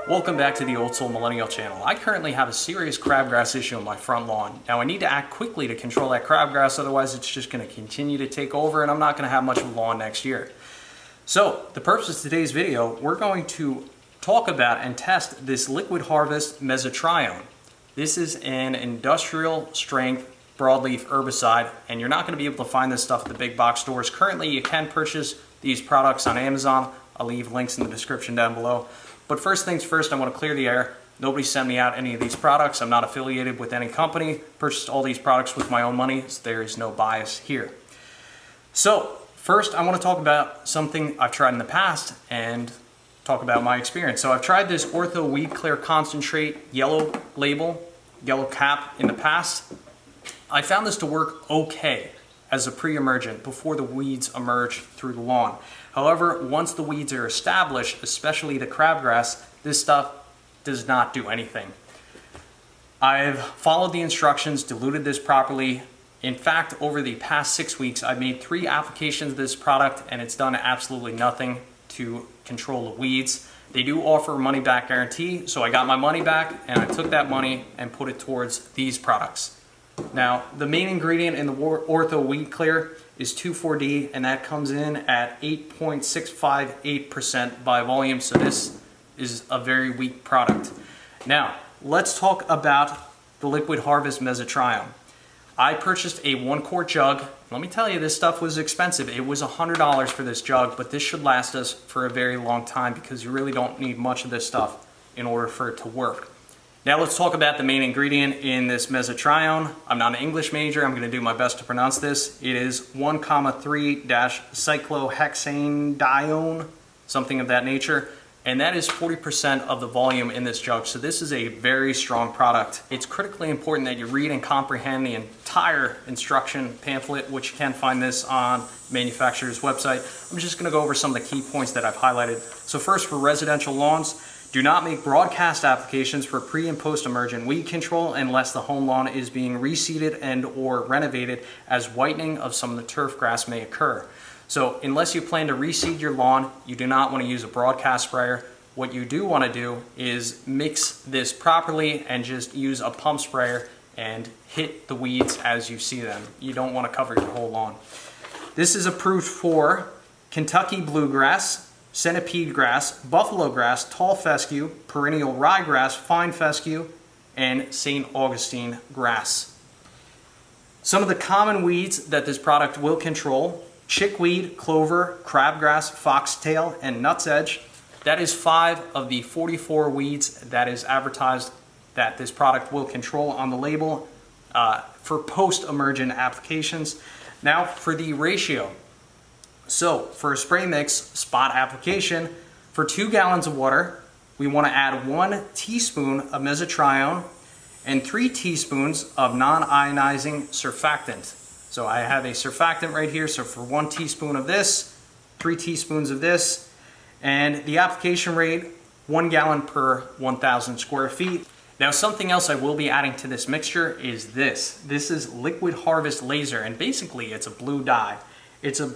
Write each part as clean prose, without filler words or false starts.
Welcome back to the Old Soul Millennial channel. I currently have a serious crabgrass issue on my front lawn. Now I need to act quickly to control that crabgrass, otherwise it's just going to continue to take over and I'm not going to have much of a lawn next year. So the purpose of today's video, we're going to talk about and test this Liquid Harvest Mesotrione. This is an industrial strength broadleaf herbicide, and you're not going to be able to find this stuff at the big box stores. Currently you can purchase these products on Amazon. I'll leave links in the description down below. But first things first, I want to clear the air. Nobody sent me out any of these products. I'm not affiliated with any company. Purchased all these products with my own money, so there is no bias here. So first, I want to talk about something I've tried in the past and talk about my experience. So I've tried this Ortho Weed Clear Concentrate yellow label, yellow cap in the past. I found this to work okay as a pre-emergent before the weeds emerge through the lawn. However, once the weeds are established, especially the crabgrass, this stuff does not do anything. I've followed the instructions, diluted this properly. In fact, over the past 6 weeks, I've made 3 applications of this product and it's done absolutely nothing to control the weeds. They do offer a money back guarantee, so I got my money back and I took that money and put it towards these products. Now, the main ingredient in the Ortho Weed Clear is 2,4-D, and that comes in at 8.658% by volume, so this is a very weak product. Now, let's talk about the Liquid Harvest Mesotrione. I purchased a 1-quart jug. Let me tell you, this stuff was expensive. It was $100 for this jug, but this should last us for a very long time because you really don't need much of this stuff in order for it to work. Now let's talk about the main ingredient in this Mesotrione. I'm not an English major, I'm going to do my best to pronounce this. It is 1,3-cyclohexanedione, something of that nature, and that is 40% of the volume in this jug, so this is a very strong product. It's critically important that you read and comprehend the entire instruction pamphlet, which you can find this on manufacturer's website. I'm just going to go over some of the key points that I've highlighted. So first, for residential lawns, do not make broadcast applications for pre- and post-emergent weed control unless the home lawn is being reseeded and or renovated, as whitening of some of the turf grass may occur. So unless you plan to reseed your lawn, you do not want to use a broadcast sprayer. What you do want to do is mix this properly and just use a pump sprayer and hit the weeds as you see them. You don't want to cover your whole lawn. This is approved for Kentucky bluegrass, centipede grass, buffalo grass, tall fescue, perennial ryegrass, fine fescue, and St. Augustine grass. Some of the common weeds that this product will control: chickweed, clover, crabgrass, foxtail, and nutsedge. That is 5 of the 44 weeds that is advertised that this product will control on the label for post-emergent applications. Now for the ratio. So for a spray mix spot application, for 2 gallons of water, we want to add 1 teaspoon of Mesotrione and 3 teaspoons of non-ionizing surfactant. So I have a surfactant right here, so for 1 teaspoon of this, 3 teaspoons of this, and the application rate, 1 gallon per 1,000 square feet. Now something else I will be adding to this mixture is this. This is Liquid Harvest Laser, and basically it's a blue dye. It's a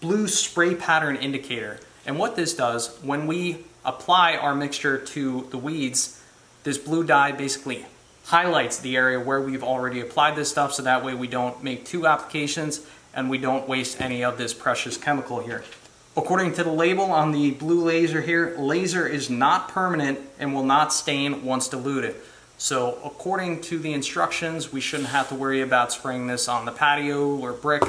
blue spray pattern indicator, and what this does, when we apply our mixture to the weeds, this blue dye basically highlights the area where we've already applied this stuff, so that way we don't make 2 applications and we don't waste any of this precious chemical here. According to the label on the blue laser here, laser is not permanent and will not stain once diluted. So according to the instructions, we shouldn't have to worry about spraying this on the patio or brick.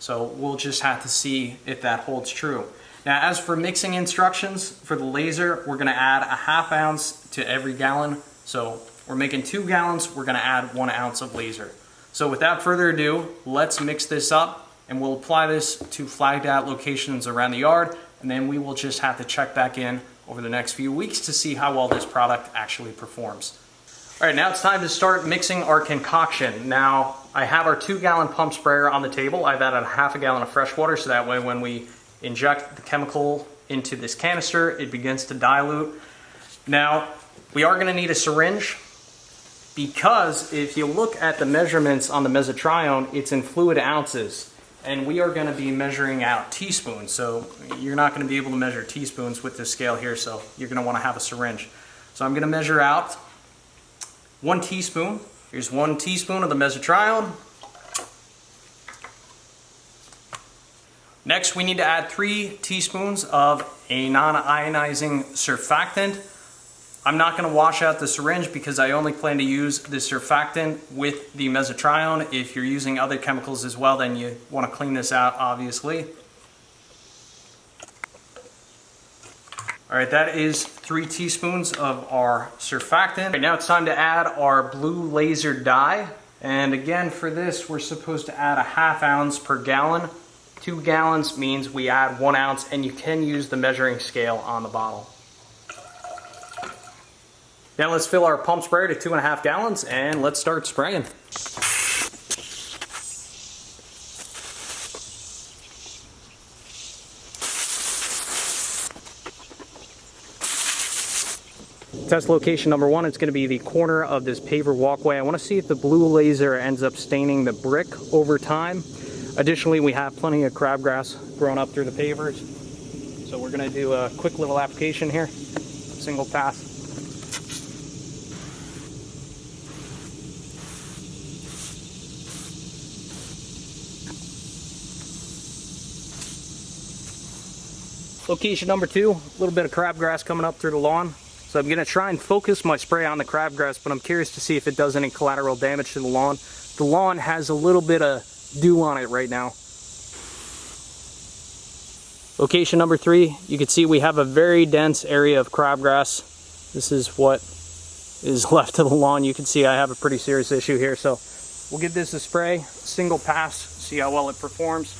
So we'll just have to see if that holds true. Now as for mixing instructions, for the laser, we're going to add a 1/2 ounce to every gallon. So we're making 2 gallons, we're going to add 1 ounce of laser. So without further ado, let's mix this up and we'll apply this to flagged out locations around the yard, and then we will just have to check back in over the next few weeks to see how well this product actually performs. All right, now it's time to start mixing our concoction. Now, I have our 2-gallon pump sprayer on the table. I've added a 1/2 gallon of fresh water, so that way when we inject the chemical into this canister, it begins to dilute. Now, we are gonna need a syringe, because if you look at the measurements on the Mesotrione, it's in fluid ounces, and we are gonna be measuring out teaspoons. So you're not gonna be able to measure teaspoons with this scale here, so you're gonna wanna have a syringe. So I'm going to measure out 1 teaspoon. Here's 1 teaspoon of the Mesotrione. Next, we need to add 3 teaspoons of a non-ionizing surfactant. I'm not going to wash out the syringe because I only plan to use the surfactant with the Mesotrione. If you're using other chemicals as well, then you want to clean this out, obviously. Alright, that is 3 teaspoons of our surfactant. Right, now it's time to add our blue laser dye. And again, for this, we're supposed to add a 1/2 ounce per gallon. 2 gallons means we add 1 ounce, and you can use the measuring scale on the bottle. Now let's fill our pump sprayer to 2.5 gallons, and let's start spraying. Test location number 1, it's going to be the corner of this paver walkway. I want to see if the blue laser ends up staining the brick over time. Additionally, we have plenty of crabgrass growing up through the pavers. So we're going to do a quick little application here, single pass. Location number 2, a little bit of crabgrass coming up through the lawn. So I'm going to try and focus my spray on the crabgrass, but I'm curious to see if it does any collateral damage to the lawn. The lawn has a little bit of dew on it right now. Location number 3, you can see we have a very dense area of crabgrass. This is what is left of the lawn. You can see I have a pretty serious issue here, so we'll give this a spray, single pass, see how well it performs.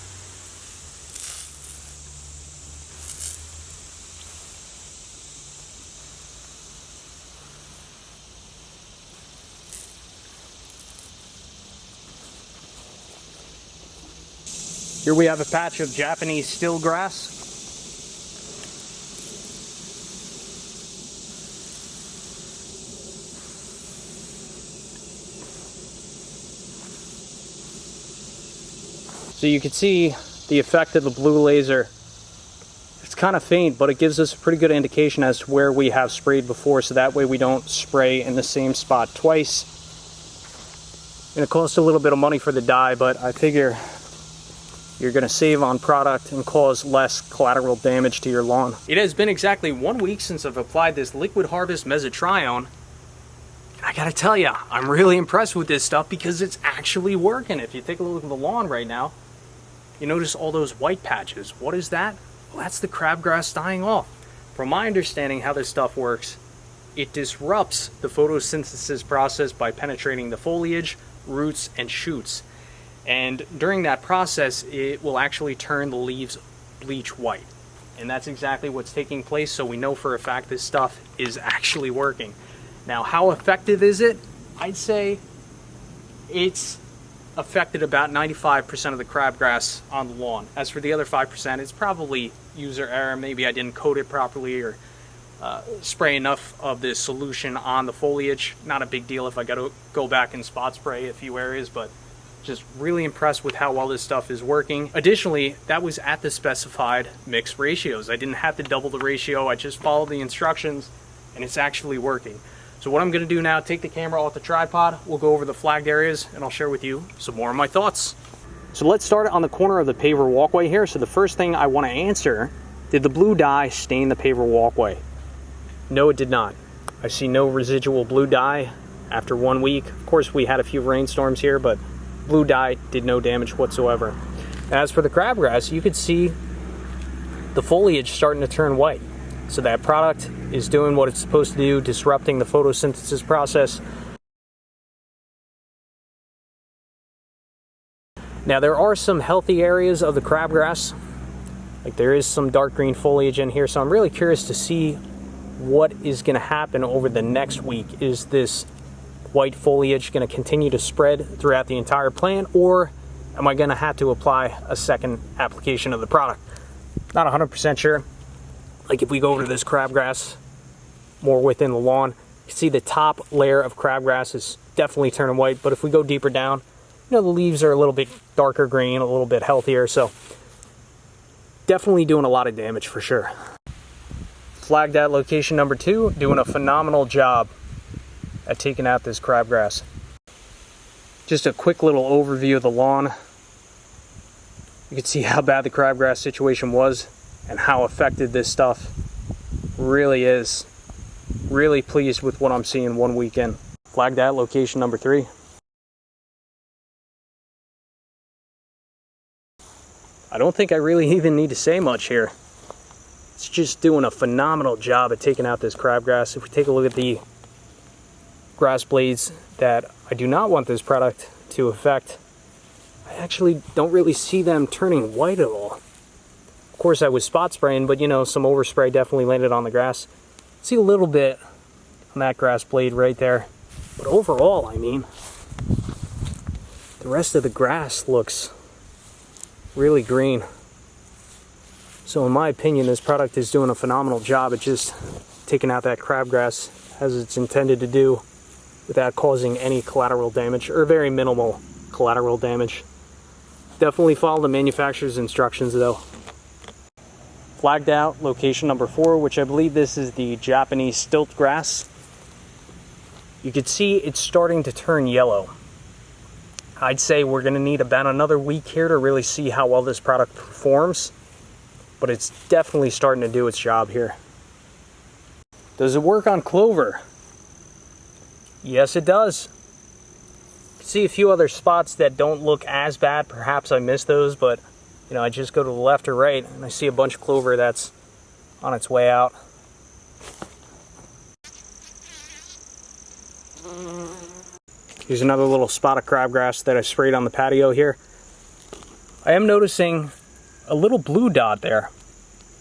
Here we have a patch of Japanese still grass. So you can see the effect of the blue laser. It's kind of faint, but it gives us a pretty good indication as to where we have sprayed before, so that way we don't spray in the same spot twice. And it costs a little bit of money for the dye, but I figure you're going to save on product and cause less collateral damage to your lawn. It has been exactly 1 week since I've applied this Liquid Harvest Mesotrione. I gotta tell you, I'm really impressed with this stuff because it's actually working. If you take a look at the lawn right now, you notice all those white patches. What is that? Well, that's the crabgrass dying off. From my understanding how this stuff works, it disrupts the photosynthesis process by penetrating the foliage, roots, and shoots. And during that process, it will actually turn the leaves bleach white. And that's exactly what's taking place, so we know for a fact this stuff is actually working. Now, how effective is it? I'd say it's affected about 95% of the crabgrass on the lawn. As for the other 5%, it's probably user error. Maybe I didn't coat it properly or spray enough of this solution on the foliage. Not a big deal if I got to go back and spot spray a few areas, but just really impressed with how well this stuff is working. Additionally, that was at the specified mix ratios. I didn't have to double the ratio. I just followed the instructions and it's actually working. So what I'm going to do now, take the camera off the tripod, we'll go over the flagged areas and I'll share with you some more of my thoughts. So let's start on the corner of the paver walkway here. So the first thing I want to answer, did the blue dye stain the paver walkway? No, it did not. I see no residual blue dye after 1 week. Of course, we had a few rainstorms here, but blue dye did no damage whatsoever. As for the crabgrass, you could see the foliage starting to turn white. So that product is doing what it's supposed to do, disrupting the photosynthesis process. Now there are some healthy areas of the crabgrass. Like there is some dark green foliage in here, so I'm really curious to see what is going to happen over the next week. Is this white foliage going to continue to spread throughout the entire plant, or am I going to have to apply a second application of the product? Not 100% sure. Like if we go over to this crabgrass more within the lawn, you can see the top layer of crabgrass is definitely turning white, but if we go deeper down, you know, the leaves are a little bit darker green, a little bit healthier, so definitely doing a lot of damage for sure. Flagged Out location number 2, doing a phenomenal job at taking out this crabgrass. Just a quick little overview of the lawn. You can see how bad the crabgrass situation was and how affected this stuff really is. Really pleased with what I'm seeing one weekend. Flagged Out location number 3. I don't think I really even need to say much here. It's just doing a phenomenal job at taking out this crabgrass. If we take a look at the grass blades that I do not want this product to affect, I actually don't really see them turning white at all. Of course, I was spot spraying, but you know, some overspray definitely landed on the grass. See a little bit on that grass blade right there. But overall, I mean, the rest of the grass looks really green. So in my opinion, this product is doing a phenomenal job at just taking out that crabgrass as it's intended to do without causing any collateral damage, or very minimal collateral damage. Definitely follow the manufacturer's instructions though. Flagged Out location number 4, which I believe this is the Japanese stilt grass. You can see it's starting to turn yellow. I'd say we're going to need about another week here to really see how well this product performs, but it's definitely starting to do its job here. Does it work on clover? Yes, it does. See a few other spots that don't look as bad. Perhaps I missed those, but you know, I just go to the left or right and I see a bunch of clover that's on its way out. Here's another little spot of crabgrass that I sprayed on the patio here. I am noticing a little blue dot there,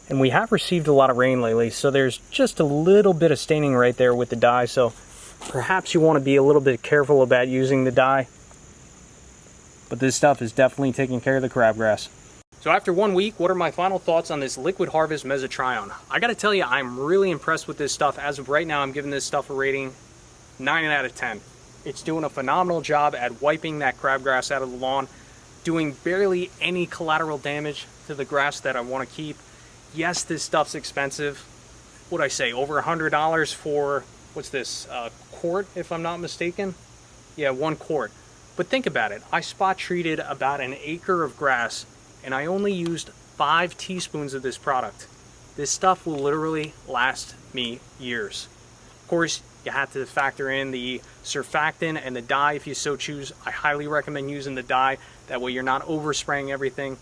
and we have received a lot of rain lately, so there's just a little bit of staining right there with the dye, so perhaps you want to be a little bit careful about using the dye. But this stuff is definitely taking care of the crabgrass. So after 1 week, what are my final thoughts on this Liquid Harvest Mesotrione? I gotta tell you, I'm really impressed with this stuff. As of right now, I'm giving this stuff a rating 9 out of 10. It's doing a phenomenal job at wiping that crabgrass out of the lawn, doing barely any collateral damage to the grass that I want to keep. Yes, this stuff's expensive. What'd I say, over $100 for, what's this, a quart, if I'm not mistaken? Yeah, 1 quart. But think about it, I spot treated about an acre of grass, and I only used 5 teaspoons of this product. This stuff will literally last me years. Of course, you have to factor in the surfactant and the dye if you so choose. I highly recommend using the dye. That way you're not overspraying everything.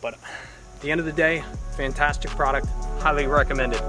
But at the end of the day, fantastic product. Highly recommended.